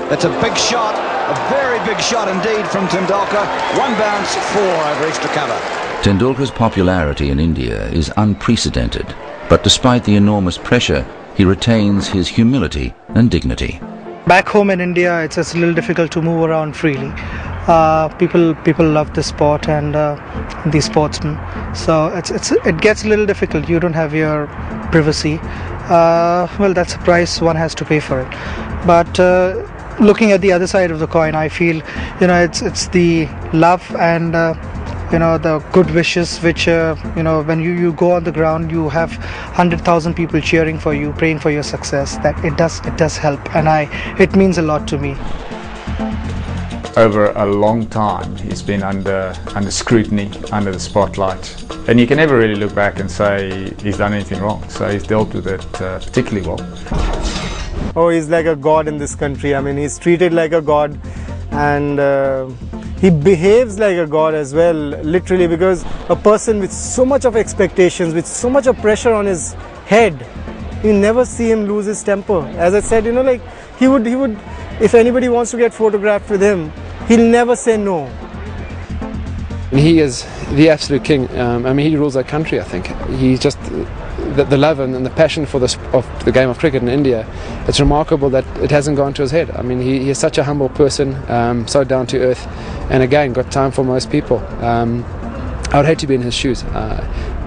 That's a big shot, a very big shot indeed from Tendulkar. One bounce, 4 over extra cover. Tendulkar's popularity in India is unprecedented, but despite the enormous pressure, he retains his humility and dignity. Back home in India, it's a little difficult to move around freely. People love the sport and the sportsmen, so it gets a little difficult. You don't have your privacy. Well, that's a price one has to pay for it. But looking at the other side of the coin, I feel, it's the love and the good wishes which when you go on the ground, you have 100,000 people cheering for you, praying for your success. That it does help, and it means a lot to me. Over a long time he's been under scrutiny, under the spotlight, and you can never really look back and say he's done anything wrong. So he's dealt with it particularly well. Oh, he's like a god in this country. I mean, he's treated like a god, and he behaves like a god as well, literally, because a person with so much of expectations, with so much of pressure on his head, you never see him lose his temper. As I said, like he would, if anybody wants to get photographed with him, he'll never say no. He is the absolute king. I mean, he rules our country, I think. He's just the love and the passion for the game of cricket in India. It's remarkable that it hasn't gone to his head. I mean, he is such a humble person, so down to earth, and again, got time for most people. I would hate to be in his shoes.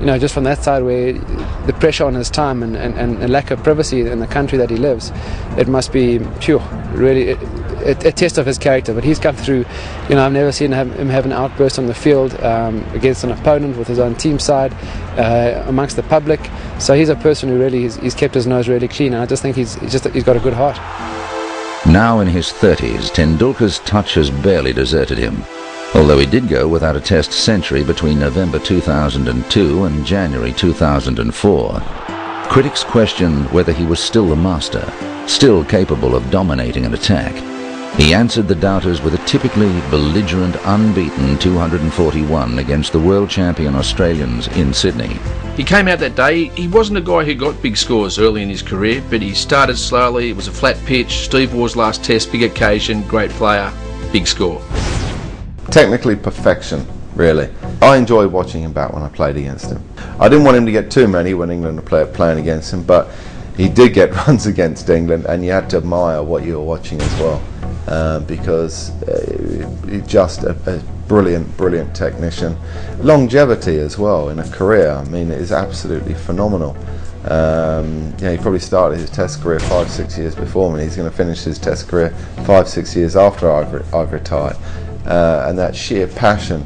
Just from that side, where the pressure on his time and lack of privacy in the country that he lives, it must be really a test of his character. But he's come through. I've never seen him have an outburst on the field against an opponent, with his own team side, amongst the public. So he's a person who really he's kept his nose really clean, and I just think he's got a good heart. Now in his 30s, Tendulkar's touch has barely deserted him, although he did go without a Test century between November 2002 and January 2004. Critics questioned whether he was still the master, still capable of dominating an attack. He answered the doubters with a typically belligerent, unbeaten 241 against the world champion Australians in Sydney. He came out that day. He wasn't a guy who got big scores early in his career, but he started slowly. It was a flat pitch. Steve Waugh's last Test, big occasion, great player, big score. Technically perfection, really. I enjoyed watching him bat when I played against him. I didn't want him to get too many when England were playing against him, but he did get runs against England, and you had to admire what you were watching as well, because he's just a brilliant technician. Longevity as well in a career, I mean, it is absolutely phenomenal. He probably started his Test career 5-6 years before me. He's going to finish his Test career 5-6 years after I've retired. And that sheer passion,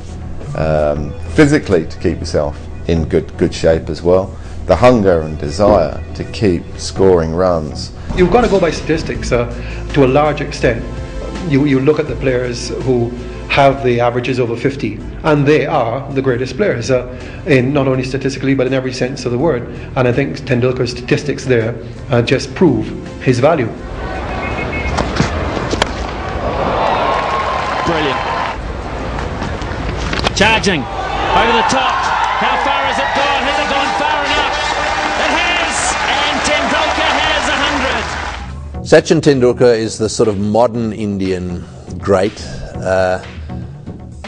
physically, to keep yourself in good shape as well. The hunger and desire to keep scoring runs. You've got to go by statistics to a large extent. You look at the players who have the averages over 50, and they are the greatest players, in not only statistically but in every sense of the word. And I think Tendulkar's statistics there just prove his value. Brilliant. Charging over the top. How far has it gone? Has it gone far enough? It has, and Tendulkar has 100. Sachin Tendulkar is the sort of modern Indian great.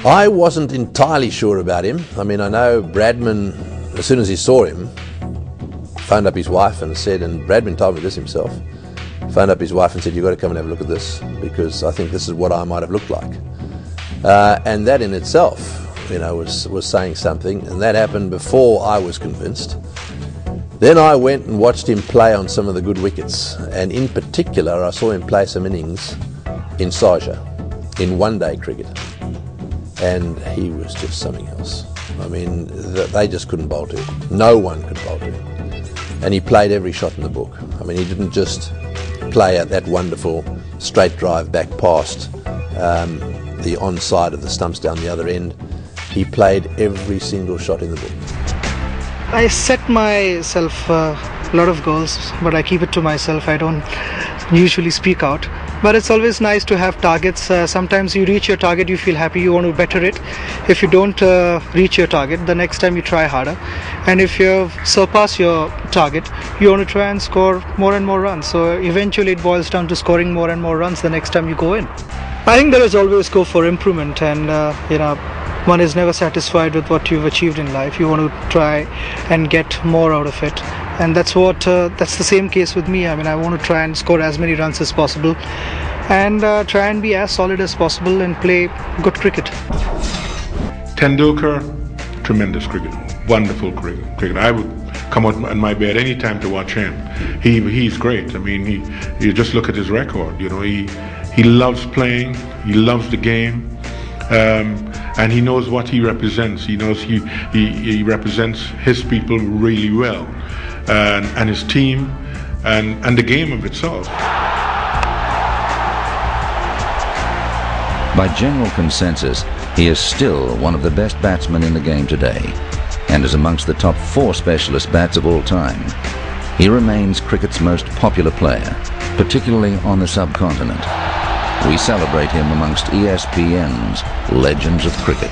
I wasn't entirely sure about him. I mean, I know Bradman, as soon as he saw him, phoned up his wife and said, and Bradman told me this himself, phoned up his wife and said, "You've got to come and have a look at this, because I think this is what I might have looked like." And that in itself, was saying something, and that happened before I was convinced. Then I went and watched him play on some of the good wickets, and in particular I saw him play some innings in Sharjah, in one-day cricket, and he was just something else. I mean, they just couldn't bowl to him. No one could bowl to him. And he played every shot in the book. I mean, he didn't just play at that wonderful straight drive back past the onside of the stumps down the other end. He played every single shot in the book. I set myself a lot of goals, but I keep it to myself. I don't usually speak out. But it's always nice to have targets. Sometimes you reach your target, you feel happy, you want to better it. If you don't reach your target, the next time you try harder. And if you surpass your target, you want to try and score more and more runs. So eventually it boils down to scoring more and more runs the next time you go in. I think there is always scope for improvement, and one is never satisfied with what you've achieved in life. You want to try and get more out of it, and that's the same case with me. I mean, I want to try and score as many runs as possible, and try and be as solid as possible and play good cricket. Tendulkar, tremendous cricket, wonderful cricket. I would come out in my bed any time to watch him. He's great. I mean, you just look at his record. You know, he loves playing. He loves the game. And he knows what he represents. He knows he represents his people really well, and his team, and the game of itself. By general consensus, he is still one of the best batsmen in the game today, and is amongst the top 4 specialist bats of all time. He remains cricket's most popular player, particularly on the subcontinent. We celebrate him amongst ESPN's legends of cricket.